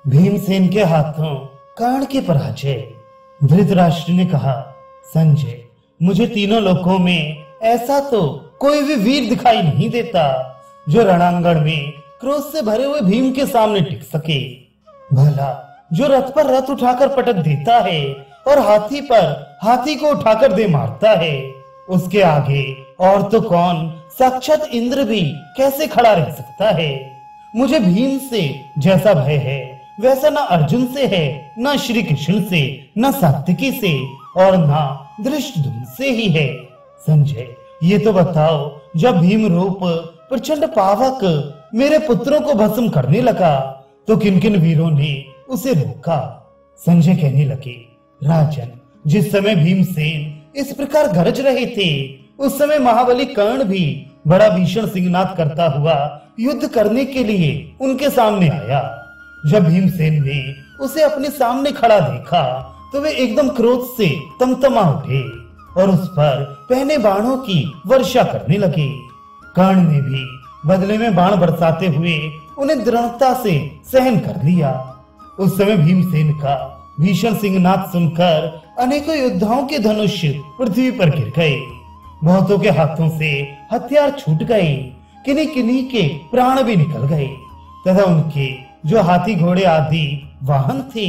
भीमसेन के हाथों कर्ण की पराजय। धृतराष्ट्र ने कहा, संजय, मुझे तीनों लोकों में ऐसा तो कोई भी वीर दिखाई नहीं देता जो रणांगण में क्रोध से भरे हुए भीम के सामने टिक सके। भला जो रथ पर रथ उठाकर पटक देता है और हाथी पर हाथी को उठाकर दे मारता है, उसके आगे और तो कौन, साक्षात इंद्र भी कैसे खड़ा रह सकता है। मुझे भीम से जैसा भय है वैसा ना अर्जुन से है, ना श्री कृष्ण से, ना सात्विकी से और ना धृष्टद्युम्न से ही है। संजय, ये तो बताओ, जब भीम रूप प्रचंड पावक मेरे पुत्रों को भस्म करने लगा तो किन किन वीरों ने उसे रोका। संजय कहने लगे, राजन, जिस समय भीमसेन इस प्रकार गरज रहे थे उस समय महाबली कर्ण भी बड़ा भीषण सिंहनाद करता हुआ युद्ध करने के लिए उनके सामने आया। जब भीमसेन ने उसे अपने सामने खड़ा देखा तो वे एकदम क्रोध से तमतमा उठे और उस पर पहने बाणों की वर्षा करने लगे। कर्ण ने भी बदले में बाण बरसाते हुए उन्हें दृढ़ता से सहन कर लिया। उस समय भीमसेन का भीषण सिंहनाद सुनकर अनेकों योद्धाओं के धनुष पृथ्वी पर गिर गए। बहुतों के हाथों से हथियार छूट गए, किन्हीं किन्हीं के प्राण भी निकल गए तथा उनके जो हाथी घोड़े आदि वाहन थे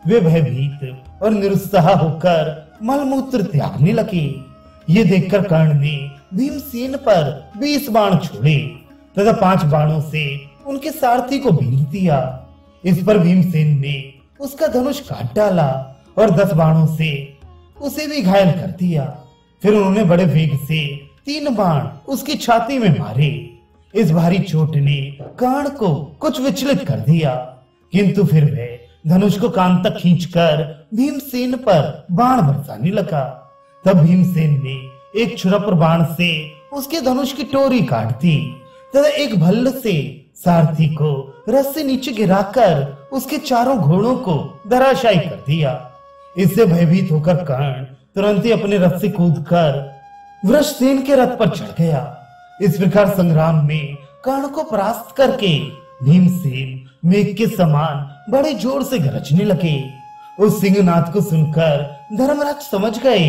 वे भयभीत और निरुत्साह होकर मलमूत्र त्यागने लगे। ये देखकर कर्ण ने भीमसेन पर 20 बाण छोड़े तथा 5 बाणों से उनके सारथी को बींध दिया। इस पर भीमसेन ने उसका धनुष काट डाला और 10 बाणों से उसे भी घायल कर दिया। फिर उन्होंने बड़े वेग से 3 बाण उसकी छाती में मारे। इस भारी चोट ने कर्ण को कुछ विचलित कर दिया, किंतु फिर वह धनुष को कान तक खींचकर भीमसेन पर बाण बरसाने लगा। तब भीमसेन ने एक छुरपुर बाण से उसके धनुष की टोरी काट दी तथा एक भल्ल से सारथी को रथ से नीचे गिराकर उसके चारों घोड़ों को धराशायी कर दिया। इससे भयभीत होकर कर्ण तुरंत ही अपने रथ से कूदकर वृषसेन के रथ पर चढ़ गया। इस प्रकार संग्राम में कर्ण को परास्त करके भीमसेन मेघ के समान बड़े जोर से गरजने लगे। उस सिंहनाद को सुनकर धर्मराज समझ गए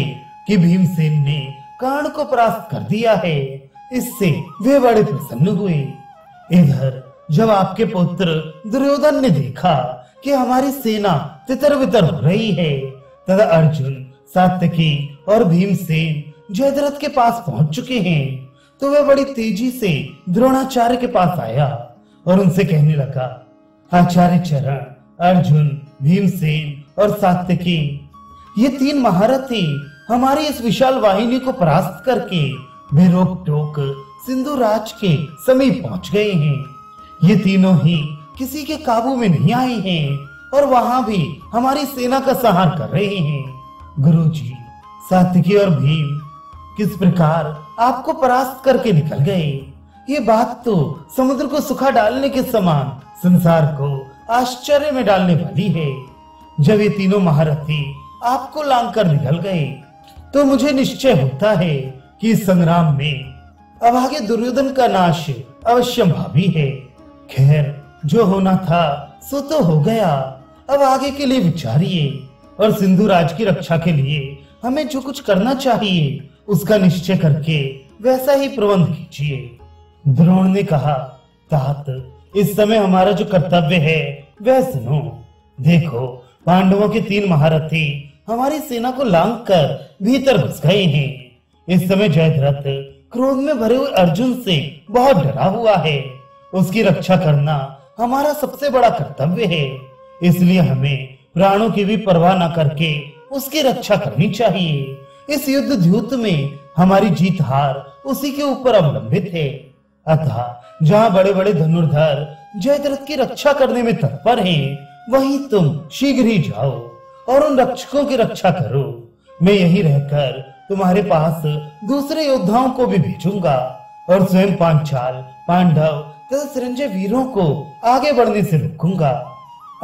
कि भीमसेन ने कर्ण को परास्त कर दिया है। इससे वे बड़े प्रसन्न हुए। इधर जब आपके पुत्र दुर्योधन ने देखा कि हमारी सेना तितर बितर हो रही है तथा अर्जुन, सात्यकी और भीमसेन जयद्रथ के पास पहुंच चुके हैं, तो वह बड़ी तेजी से द्रोणाचार्य के पास आया और उनसे कहने लगा, आचार्य चरण, अर्जुन, भीमसेन और सात्यकी, ये 3 महारथी हमारी इस विशाल वाहिनी को परास्त करके बेरोक टोक सिंधु राज के समीप पहुंच गए हैं। ये तीनों ही किसी के काबू में नहीं आए हैं और वहां भी हमारी सेना का संहार कर रहे हैं। गुरुजी, सात्यकी और भीम किस प्रकार आपको परास्त करके निकल गए, ये बात तो समुद्र को सुखा डालने के समान संसार को आश्चर्य में डालने वाली है। जब ये तीनों महारथी आपको लांग कर निकल गए तो मुझे निश्चय होता है कि इस संग्राम में अभागे दुर्योधन का नाश अवश्यंभावी है। खैर, जो होना था सो तो हो गया। अब आगे के लिए विचारिए और सिंधु राज की रक्षा के लिए हमें जो कुछ करना चाहिए उसका निश्चय करके वैसा ही प्रबंध कीजिए। द्रोण ने कहा, तात, इस समय हमारा जो कर्तव्य है वह सुनो। देखो, पांडवों के 3 महारथी हमारी सेना को लांग कर भीतर घुस गए हैं। इस समय जयद्रथ क्रोध में भरे हुए अर्जुन से बहुत डरा हुआ है। उसकी रक्षा करना हमारा सबसे बड़ा कर्तव्य है, इसलिए हमें प्राणों की भी परवाह न करके उसकी रक्षा करनी चाहिए। इस युद्ध द्यूत में हमारी जीत हार उसी के ऊपर अवलंबित है। अतः जहाँ बड़े बड़े धनुर्धर जयद्रथ की रक्षा करने में तत्पर हैं, वहीं तुम शीघ्र ही जाओ और उन रक्षकों की रक्षा करो। मैं यहीं रहकर तुम्हारे पास दूसरे योद्धाओं को भी भेजूंगा और स्वयं पांचाल, पांडव तथा संजय वीरों को आगे बढ़ने से रोकूंगा।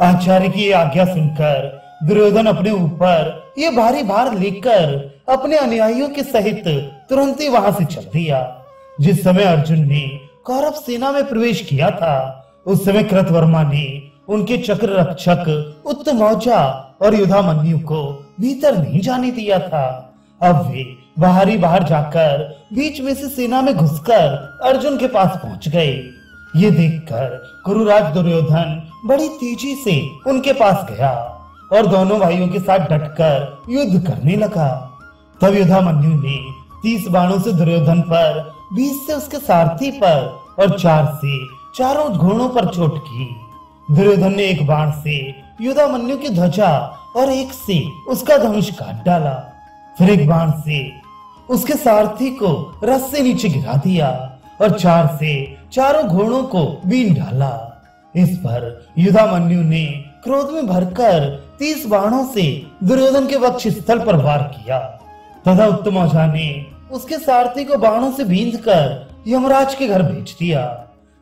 आचार्य की आज्ञा सुनकर दुर्योधन अपने ऊपर ये भारी भार लेकर अपने अनुयायियों के सहित तुरंत ही वहां से चल दिया। जिस समय अर्जुन ने कौरव सेना में प्रवेश किया था उस समय कृतवर्मा ने उनके चक्र रक्षक उत्तमौजा और युधामन्यु को भीतर नहीं जाने दिया था। अब वे बाहर जाकर बीच में से सेना में घुसकर अर्जुन के पास पहुंच गए। ये देखकर कुरुराज दुर्योधन बड़ी तेजी से उनके पास गया और दोनों भाइयों के साथ डटकर युद्ध करने लगा। तब युधामन्यु ने 30 बाणों से दुर्योधन पर, 20 से उसके सारथी पर और 4 से चारों घोड़ों पर चोट की। दुर्योधन ने एक बाण से युधामन्यु की ध्वजा और एक से उसका धनुष काट डाला। फिर एक बाण से उसके सारथी को रथ से नीचे गिरा दिया और 4 से चारों घोड़ों को बीन डाला। इस पर युधामन्यु ने क्रोध में भरकर 30 बाणों से दुर्योधन के वक्ष स्थल पर वार किया तथा उत्तमौजा ने उसके सारथी को बाणों से बींधकर यमराज के घर भेज दिया।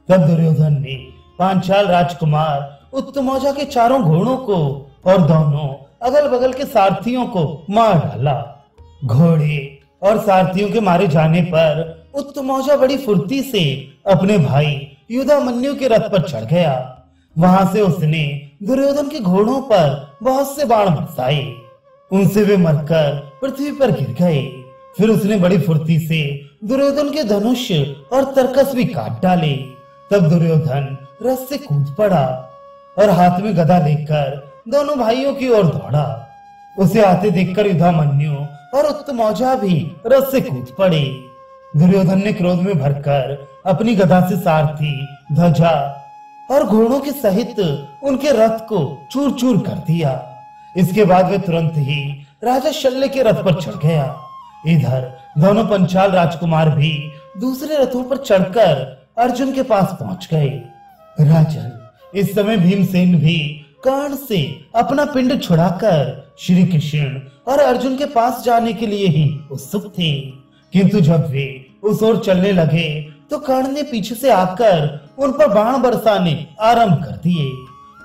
तब दुर्योधन ने पांचाल राजकुमार उत्तमौजा के चारों घोड़ों को और दोनों अगल बगल के सारथियों को मार डाला। घोड़े और सारथियों के मारे जाने पर उत्तमौजा बड़ी फुर्ती से अपने भाई युधामन्यु के रथ पर चढ़ गया। वहां से उसने दुर्योधन के घोड़ों पर बहुत से बाण बरसाए। उनसे वे मरकर पृथ्वी पर गिर गए। फिर उसने बड़ी फुर्ती से दुर्योधन के धनुष और तरकस भी काट डाले। तब दुर्योधन रथ से कूद पड़ा और हाथ में गदा लेकर दोनों भाइयों की ओर दौड़ा। उसे आते देखकर युधामन्यु और उत्तमौजा भी रथ से कूद पड़े। दुर्योधन ने क्रोध में भरकर अपनी गदा से सारथी, ध्वजा और घोड़ों के सहित उनके रथ को चूर चूर कर दिया। इसके बाद वे तुरंत ही राजा शल्य के रथ पर चढ़ गया। इधर दोनों पंचाल राजकुमार भी दूसरे रथों पर चढ़कर अर्जुन के पास पहुंच गए। राजन, इस समय भीमसेन भी कर्ण से अपना पिंड छुड़ाकर श्री कृष्ण और अर्जुन के पास जाने के लिए ही उत्सुक थे। किंतु जब वे उस ओर चलने लगे तो कर्ण ने पीछे से आकर उन पर बाण बरसाने आरंभ कर दिए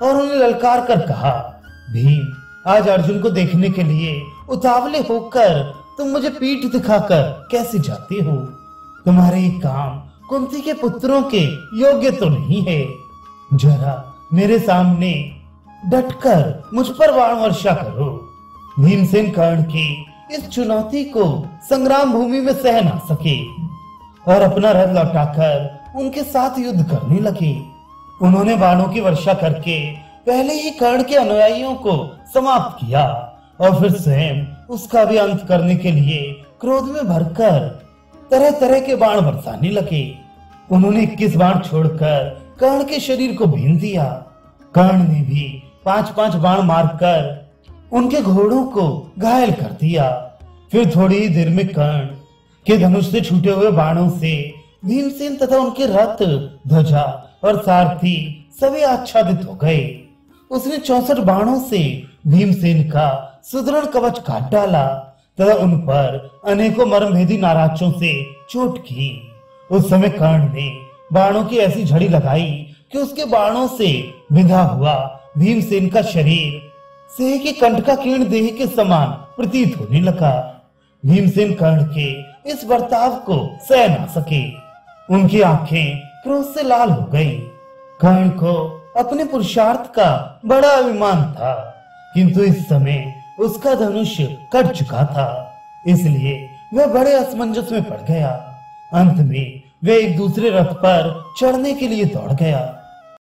और उन्हें ललकार कर कहा, भीम, आज अर्जुन को देखने के लिए उतावले होकर तुम मुझे पीठ दिखाकर कैसे जाते हो? तुम्हारे ये काम कुंती के पुत्रों के योग्य तो नहीं है। जरा मेरे सामने डटकर मुझ पर बाण वर्षा करो। भीमसेन कर्ण की इस चुनौती को संग्राम भूमि में सह ना सके और अपना रथ लौटाकर उनके साथ युद्ध करने लगे। उन्होंने बाणों की वर्षा करके पहले ही कर्ण के अनुयायियों को समाप्त किया और फिर स्वयं उसका भी अंत करने के लिए क्रोध में भरकर तरह तरह के बाण बरसाने लगे। उन्होंने 21 बाण छोड़कर कर्ण के शरीर को बीन दिया। कर्ण ने भी 5-5 बाण मारकर उनके घोड़ों को घायल कर दिया। फिर थोड़ी ही देर में कर्ण के धनुष से छूटे हुए बाणों से भीमसेन तथा उनके रथ, ध्वजा और सारथी सभी आच्छादित हो गए। उसने 64 बाणों से भीमसेन का सुदृढ़ कवच काट डाला तथा उन पर अनेकों मर्मभेदी नाराजों से चोट की। उस समय कर्ण ने बाणों की ऐसी झड़ी लगाई कि उसके बाणों से विंधा हुआ भीमसेन का शरीर सिंह की कंटकाकीर्ण देह के समान प्रतीत होने लगा। भीमसेन कर्ण के इस बर्ताव को सह न सके। उनकी आंखें क्रोध से लाल हो गई। कर्ण को अपने पुरुषार्थ का बड़ा अभिमान था, किंतु इस समय उसका धनुष कट चुका था, इसलिए वह बड़े असमंजस में पड़ गया। अंत में वे एक दूसरे रथ पर चढ़ने के लिए दौड़ गया।